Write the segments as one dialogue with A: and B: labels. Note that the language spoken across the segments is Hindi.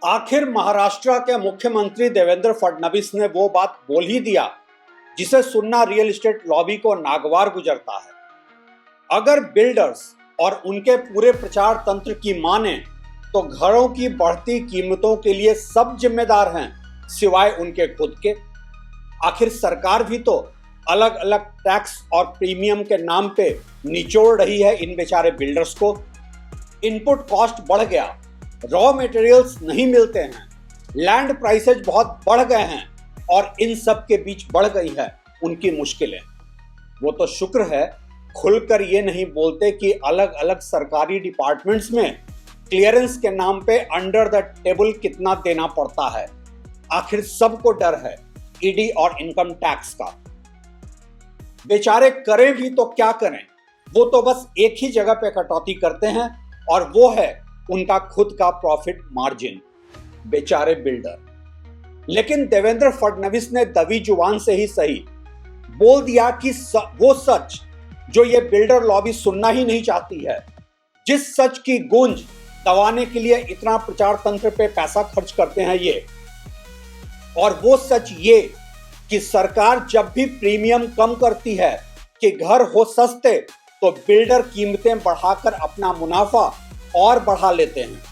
A: आखिर महाराष्ट्र के मुख्यमंत्री देवेंद्र फडणवीस ने वो बात बोल ही दिया जिसे सुनना रियल एस्टेट लॉबी को नागवार गुजरता है। अगर बिल्डर्स और उनके पूरे प्रचार तंत्र की माने तो घरों की बढ़ती कीमतों के लिए सब जिम्मेदार हैं सिवाय उनके खुद के। आखिर सरकार भी तो अलग अलग टैक्स और प्रीमियम के नाम पे निचोड़ रही है इन बेचारे बिल्डर्स को। इनपुट कॉस्ट बढ़ गया, रॉ मटेरियल्स नहीं मिलते हैं, लैंड प्राइसेज बहुत बढ़ गए हैं और इन सब के बीच बढ़ गई है उनकी मुश्किलें। वो तो शुक्र है खुलकर ये नहीं बोलते कि अलग अलग सरकारी डिपार्टमेंट्स में क्लियरेंस के नाम पे अंडर द टेबल कितना देना पड़ता है। आखिर सबको डर है ईडी और इनकम टैक्स का। बेचारे करें भी तो क्या करें, वो तो बस एक ही जगह पे कटौती करते हैं और वो है उनका खुद का प्रॉफिट मार्जिन। बेचारे बिल्डर। लेकिन देवेंद्र फडणवीस ने दबी जुबान से ही सही बोल दिया कि वो सच जो ये बिल्डर लॉबी सुनना ही नहीं चाहती है, जिस सच की गूंज दबाने के लिए इतना प्रचार तंत्र पे पैसा खर्च करते हैं ये। और वो सच ये कि सरकार जब भी प्रीमियम कम करती है कि घर हो सस्ते तो बिल्डर कीमतें बढ़ाकर अपना मुनाफा और बढ़ा लेते हैं।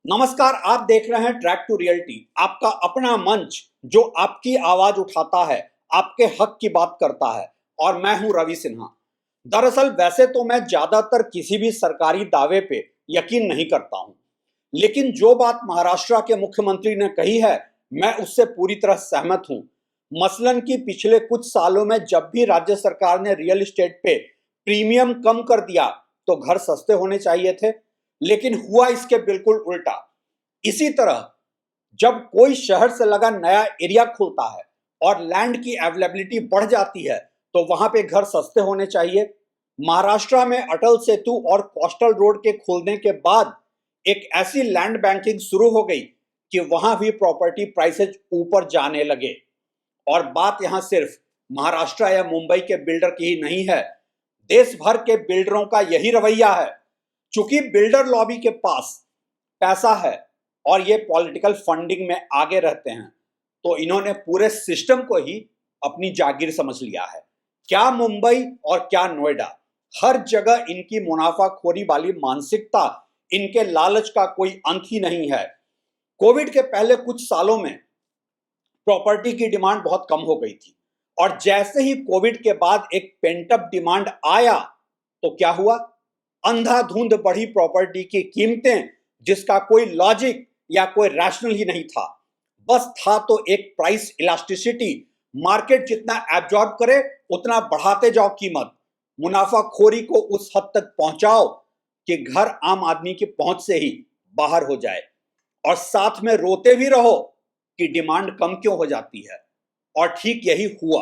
A: नमस्कार, आप देख रहे हैं ट्रैक टू रियलिटी, आपका अपना मंच जो आपकी आवाज उठाता है, आपके हक की बात करता है। और मैं हूं रवि सिन्हा। दरअसल वैसे तो मैं ज्यादातर किसी भी सरकारी दावे पे यकीन नहीं करता हूं, लेकिन जो बात महाराष्ट्र के मुख्यमंत्री ने कही है मैं उससे पूरी तरह सहमत हूं। मसलन कि पिछले कुछ सालों में जब भी राज्य सरकार ने रियल एस्टेट पे प्रीमियम कम कर दिया तो घर सस्ते होने चाहिए थे, लेकिन हुआ इसके बिल्कुल उल्टा। इसी तरह जब कोई शहर से लगा नया एरिया खुलता है और लैंड की अवेलेबिलिटी बढ़ जाती है तो वहां पे घर सस्ते होने चाहिए। महाराष्ट्र में अटल सेतु और कोस्टल रोड के खुलने के बाद एक ऐसी लैंड बैंकिंग शुरू हो गई कि वहां भी प्रॉपर्टी प्राइसेज ऊपर जाने लगे। और बात यहां सिर्फ महाराष्ट्र या मुंबई के बिल्डर की ही नहीं है, देश भर के बिल्डरों का यही रवैया है। चूंकि बिल्डर लॉबी के पास पैसा है और ये पॉलिटिकल फंडिंग में आगे रहते हैं तो इन्होंने पूरे सिस्टम को ही अपनी जागीर समझ लिया है। क्या मुंबई और क्या नोएडा, हर जगह इनकी मुनाफाखोरी वाली मानसिकता, इनके लालच का कोई अंत ही नहीं है। कोविड के पहले कुछ सालों में प्रॉपर्टी की डिमांड बहुत कम हो गई थी और जैसे ही कोविड के बाद एक पेंटअप डिमांड आया तो क्या हुआ, अंधाधुंध बढ़ी प्रॉपर्टी की कीमतें जिसका कोई लॉजिक या कोई रैशनल ही नहीं था। बस था तो एक प्राइस इलास्टिसिटी, मार्केट जितना एब्जॉर्ब करे उतना बढ़ाते जाओ कीमत, मुनाफाखोरी को उस हद तक पहुंचाओ कि घर आम आदमी की पहुंच से ही बाहर हो जाए और साथ में रोते भी रहो कि डिमांड कम क्यों हो जाती है। और ठीक यही हुआ।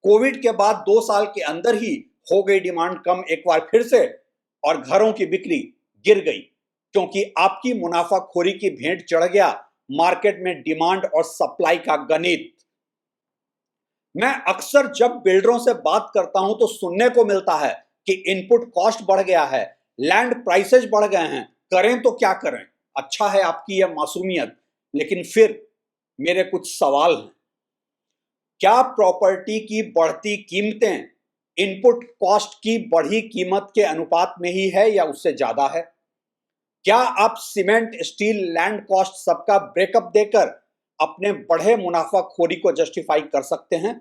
A: कोविड के बाद 2 साल के अंदर ही हो गई डिमांड कम एक बार फिर से और घरों की बिक्री गिर गई क्योंकि आपकी मुनाफाखोरी की भेंट चढ़ गया मार्केट में डिमांड और सप्लाई का गणित। मैं अक्सर जब बिल्डरों से बात करता हूं तो सुनने को मिलता है कि इनपुट कॉस्ट बढ़ गया है, लैंड प्राइसेज बढ़ गए हैं, करें तो क्या करें। अच्छा है आपकी यह मासूमियत, लेकिन फिर मेरे कुछ सवाल हैं। क्या प्रॉपर्टी की बढ़ती कीमतें इनपुट कॉस्ट की बढ़ी कीमत के अनुपात में ही है या उससे ज्यादा है? क्या आप सीमेंट, स्टील, लैंड कॉस्ट सबका ब्रेकअप देकर अपने बढ़े मुनाफाखोरी को जस्टिफाई कर सकते हैं?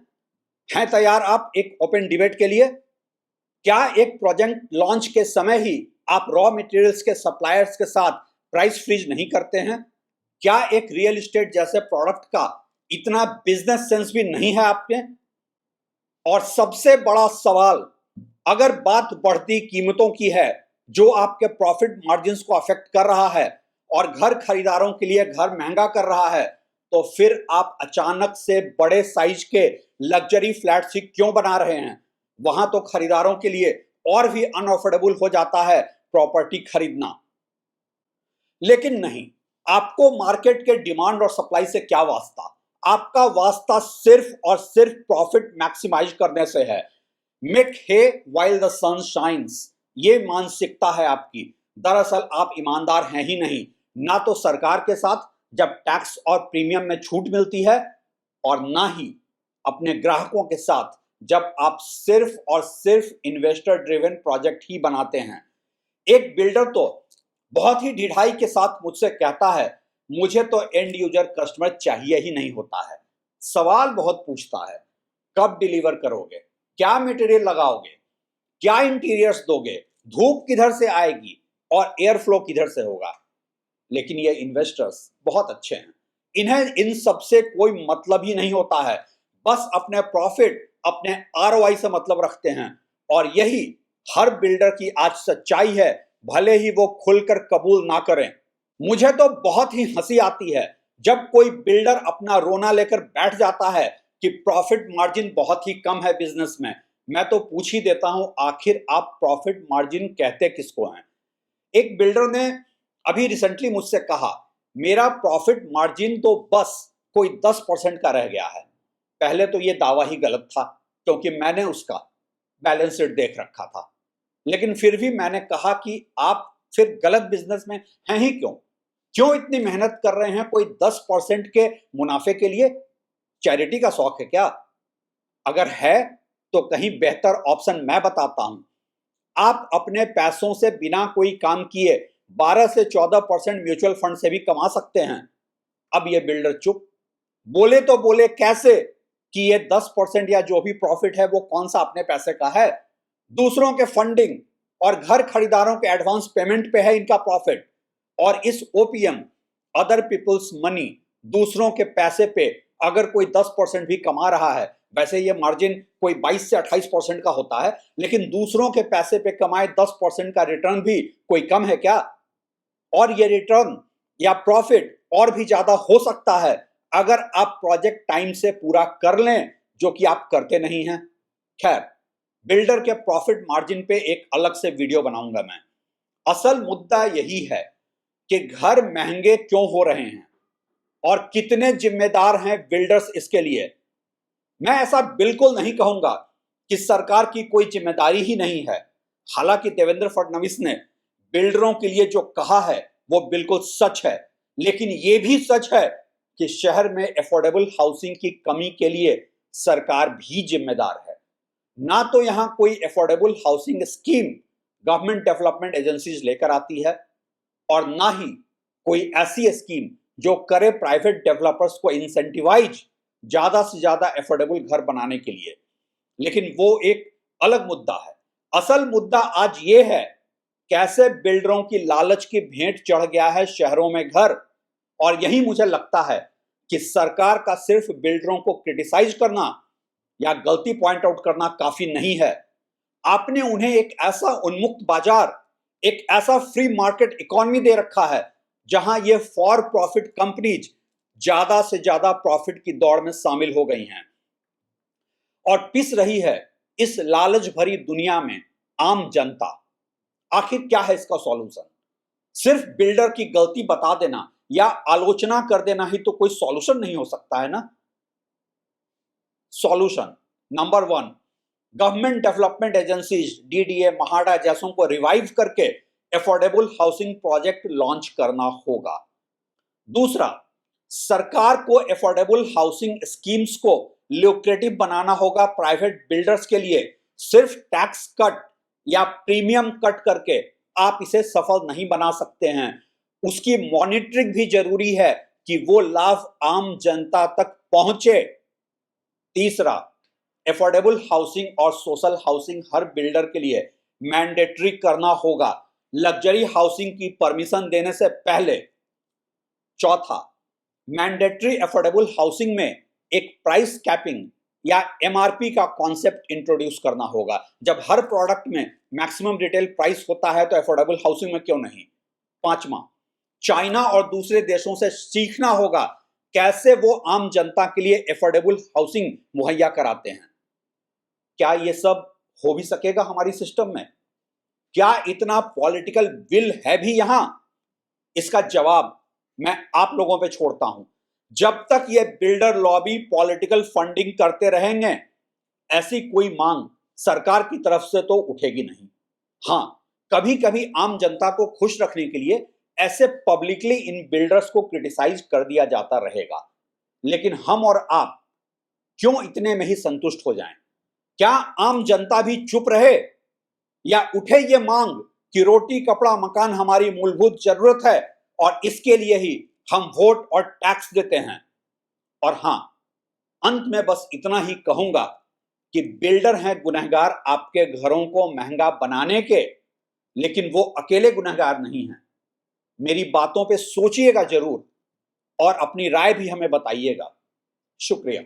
A: हैं तैयार आप एक ओपन डिबेट के लिए? क्या एक प्रोजेक्ट लॉन्च के समय ही आप रॉ मटेरियल्स के सप्लायर्स के साथ प्राइस फ्रीज नहीं करते हैं? क्या एक रियल एस्टेट जैसे प्रोडक्ट का इतना बिजनेस सेंस भी नहीं है आपके? और सबसे बड़ा सवाल, अगर बात बढ़ती कीमतों की है जो आपके प्रॉफिट मार्जिन्स को अफेक्ट कर रहा है और घर खरीदारों के लिए घर महंगा कर रहा है, तो फिर आप अचानक से बड़े साइज के लग्जरी फ्लैट्स ही क्यों बना रहे हैं? वहां तो खरीदारों के लिए और भी अनअफोर्डेबल हो जाता है प्रॉपर्टी खरीदना। लेकिन नहीं, आपको मार्केट के डिमांड और सप्लाई से क्या वास्ता? आपका वास्ता सिर्फ और सिर्फ प्रॉफिट मैक्सिमाइज करने से है। Make hay while the sun shines, ये मानसिकता है आपकी। दरअसल आप ईमानदार हैं ही नहीं, ना तो सरकार के साथ जब टैक्स और प्रीमियम में छूट मिलती है, और ना ही अपने ग्राहकों के साथ जब आप सिर्फ और सिर्फ इन्वेस्टर ड्रिवन प्रोजेक्ट ही बनाते हैं। एक बिल्डर तो बहुत ही ढिठाई के साथ मुझसे कहता है, मुझे तो एंड यूजर कस्टमर चाहिए ही नहीं होता है। सवाल बहुत पूछता है, कब डिलीवर करोगे, क्या मटेरियल लगाओगे, क्या इंटीरियर्स दोगे, धूप किधर से आएगी और एयर फ्लो किधर से होगा। लेकिन ये इन्वेस्टर्स बहुत अच्छे हैं, इन्हें इन सब से कोई मतलब ही नहीं होता है, बस अपने प्रॉफिट, अपने आरओआई से मतलब रखते हैं। और यही हर बिल्डर की आज सच्चाई है, भले ही वो खुलकर कबूल ना करें। मुझे तो बहुत ही हंसी आती है जब कोई बिल्डर अपना रोना लेकर बैठ जाता है कि प्रॉफिट मार्जिन बहुत ही कम है बिजनेस में। मैं तो पूछ ही देता हूं, आखिर आप प्रॉफिट मार्जिन कहते किसको हैं। एक बिल्डर ने अभी रिसेंटली मुझसे कहा, मेरा प्रॉफिट मार्जिन तो बस कोई 10% का रह गया है। पहले तो ये दावा ही गलत था, क्योंकि मैंने उसका बैलेंस शीट देख रखा था। लेकिन फिर भी मैंने कहा कि आप फिर गलत बिजनेस में हैं ही क्यों? क्यों इतनी मेहनत कर रहे हैं कोई 10% के मुनाफे के लिए? चैरिटी का शौक है क्या? अगर है तो कहीं बेहतर ऑप्शन मैं बताता हूं। आप अपने पैसों से बिना कोई काम किए 12 से 14% म्यूचुअल फंड से भी कमा सकते हैं। अब ये बिल्डर चुप। बोले तो बोले कैसे कि ये 10% या जो भी प्रॉफिट है वो कौन सा अपने पैसे का है। दूसरों के फंडिंग और घर खरीदारों के एडवांस पेमेंट पे है इनका प्रॉफिट। और इस ओपीएम, अदर पीपल्स मनी, दूसरों के पैसे पे अगर कोई 10% भी कमा रहा है, वैसे ये मार्जिन कोई 22 से 28% का होता है, लेकिन दूसरों के पैसे पे कमाए 10% का रिटर्न भी कोई कम है क्या? और ये रिटर्न या प्रॉफिट और भी ज्यादा हो सकता है अगर आप प्रोजेक्ट टाइम से पूरा कर लें, जो कि आप करते नहीं हैं। खैर, बिल्डर के प्रॉफिट मार्जिन पे एक अलग से वीडियो बनाऊंगा मैं। असल मुद्दा यही है कि घर महंगे क्यों हो रहे हैं और कितने जिम्मेदार हैं बिल्डर्स इसके लिए। मैं ऐसा बिल्कुल नहीं कहूंगा कि सरकार की कोई जिम्मेदारी ही नहीं है। हालांकि देवेंद्र फडणवीस ने बिल्डरों के लिए जो कहा है वो बिल्कुल सच है, लेकिन ये भी सच है कि शहर में अफोर्डेबल हाउसिंग की कमी के लिए सरकार भी जिम्मेदार है। ना तो यहां कोई affordable housing scheme government development agencies लेकर आती है, और ना ही कोई ऐसी स्कीम जो करे प्राइवेट डेवलपर्स को इंसेंटिवाइज ज्यादा से ज्यादा अफोर्डेबल घर बनाने के लिए। लेकिन वो एक अलग मुद्दा है। असल मुद्दा आज ये है, कैसे बिल्डरों की लालच की भेंट चढ़ गया है शहरों में घर। और यही मुझे लगता है कि सरकार का सिर्फ बिल्डरों को क्रिटिसाइज करना या गलती पॉइंट आउट करना काफी नहीं है। आपने उन्हें एक ऐसा उन्मुक्त बाजार, एक ऐसा फ्री मार्केट इकोनॉमी दे रखा है जहां ये फॉर प्रॉफिट कंपनीज ज्यादा से ज्यादा प्रॉफिट की दौड़ में शामिल हो गई हैं और पिस रही है इस लालच भरी दुनिया में आम जनता। आखिर क्या है इसका सॉल्यूशन? सिर्फ बिल्डर की गलती बता देना या आलोचना कर देना ही तो कोई सॉल्यूशन नहीं हो सकता है ना। Solution number 1, government development agencies, DDA, MHADA जैसों को रिवाइव करके अफोर्डेबल हाउसिंग प्रोजेक्ट लॉन्च करना होगा। दूसरा, सरकार को अफोर्डेबल हाउसिंग स्कीम्स को ल्यूक्रेटिव बनाना होगा प्राइवेट बिल्डर्स के लिए। सिर्फ टैक्स कट या प्रीमियम कट करके आप इसे सफल नहीं बना सकते हैं। उसकी मॉनिटरिंग भी जरूरी है कि वो लाभ आम जनता तक पहुंचे। तीसरा, अफोर्डेबल हाउसिंग और सोशल हाउसिंग हर बिल्डर के लिए मैंडेटरी करना होगा, लग्जरी हाउसिंग की परमिशन देने से पहले। चौथा, मैंडेटरी अफोर्डेबल हाउसिंग में एक प्राइस कैपिंग या एमआरपी का कॉन्सेप्ट इंट्रोड्यूस करना होगा। जब हर प्रोडक्ट में मैक्सिमम रिटेल प्राइस होता है तो अफोर्डेबल हाउसिंग में क्यों नहीं। पांचवा, चाइना और दूसरे देशों से सीखना होगा कैसे वो आम जनता के लिए अफोर्डेबल हाउसिंग मुहैया कराते हैं। क्या ये सब हो भी सकेगा हमारी सिस्टम में? क्या इतना पॉलिटिकल विल है भी यहां? इसका जवाब मैं आप लोगों पे छोड़ता हूं। जब तक ये बिल्डर लॉबी पॉलिटिकल फंडिंग करते रहेंगे, ऐसी कोई मांग सरकार की तरफ से तो उठेगी नहीं। हाँ, कभी कभी आम जनता को खुश रखने के लिए ऐसे पब्लिकली इन बिल्डर्स को क्रिटिसाइज कर दिया जाता रहेगा, लेकिन हम और आप क्यों इतने में ही संतुष्ट हो जाएं? क्या आम जनता भी चुप रहे या उठे ये मांग कि रोटी कपड़ा मकान हमारी मूलभूत जरूरत है और इसके लिए ही हम वोट और टैक्स देते हैं? और हां, अंत में बस इतना ही कहूंगा कि बिल्डर हैं गुनहगार आपके घरों को महंगा बनाने के, लेकिन वो अकेले गुनहगार नहीं हैं। मेरी बातों पे सोचिएगा जरूर और अपनी राय भी हमें बताइएगा। शुक्रिया।